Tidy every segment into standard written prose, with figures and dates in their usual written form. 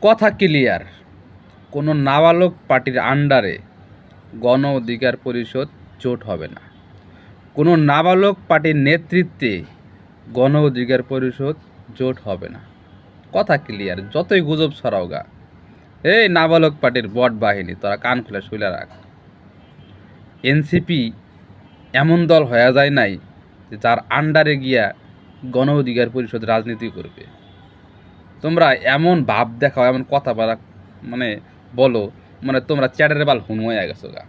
কথা ক্লিয়ার, কোনো নাবালক পার্টির আন্ডারে গণ অধিকার পরিষদ জোট হবে না। কোনো নাবালক পার্টির নেতৃত্বে গণ অধিকার পরিষদ জোট হবে না। কথা ক্লিয়ার, যতই গুজব ছড়াও গা। এই নাবালক পার্টির বট বাহিনী, তোরা কান খুলে শুলে রাখ। এনসিপি এমন দল হয়ে যায় নাই যার আন্ডারে গিয়া গণ অধিকার পরিষদ রাজনীতি করবে। তোমরা এমন ভাব দেখাও, এমন কথা বলা মানে বলো, মানে তোমরা চ্যাটারের বাল হুন হয়ে গেছো গা।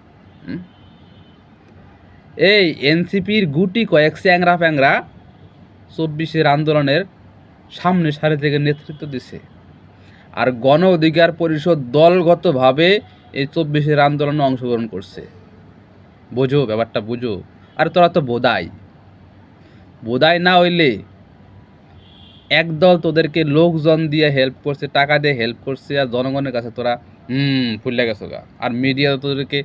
এই এনসিপির গুটি কয়েক চ্যাংরা প্যাংরা 24-এর আন্দোলনের সামনে সারি থেকে নেতৃত্ব দিছে, আর গণ অধিকার পরিষদ দলগতভাবে এই 24-এর আন্দোলনে অংশগ্রহণ করছে। বোঝো ব্যাপারটা, বুঝো। আর তোরা তো বোধাই না হইলে একদল তোদেরকে লোকজন দিয়ে হেল্প করছে, টাকা দিয়ে হেল্প করছে, আর জনগণের কাছে তোরা ফুলে গেছো গা। আর মিডিয়া তোদেরকে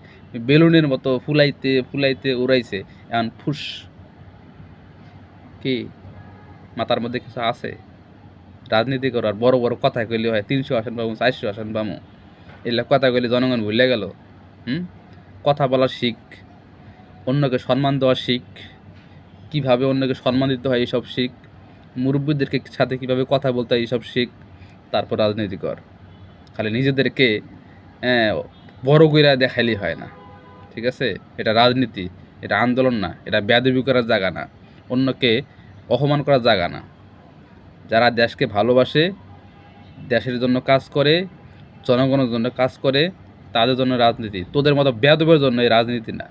বেলুনের মতো ফুলাইতে ফুলাইতে উড়াইছে। এখন ফুস কি মাথার মধ্যে কিছু আছে? রাজনীতি করার বড় বড় কথা কইলে হয় 300 আসন পাবো, 400 আসন পাবো, এগুলো কথা কইলে জনগণ ভুলে গেল। কথা বলা শিখ, অন্যকে সম্মান দেওয়া শিখ, কীভাবে অন্যকে সম্মান দিতে হয় এইসব শিখ, মুরব্বীদেরকে সাথে কীভাবে কথা বলতে হয় এইসব শিখ, তারপর রাজনীতি কর। খালি নিজেদেরকে বড় কইরা দেখাইলেই হয় না, ঠিক আছে? এটা রাজনীতি, এটা আন্দোলন না, এটা বেয়াদবি করার জায়গা না, অন্যকে অপমান করার জায়গা না। যারা দেশকে ভালোবাসে, দেশের জন্য কাজ করে, জনগণের জন্য কাজ করে, তাদের জন্য রাজনীতি। তোদের মতো বেয়াদবের জন্য এই রাজনীতি না।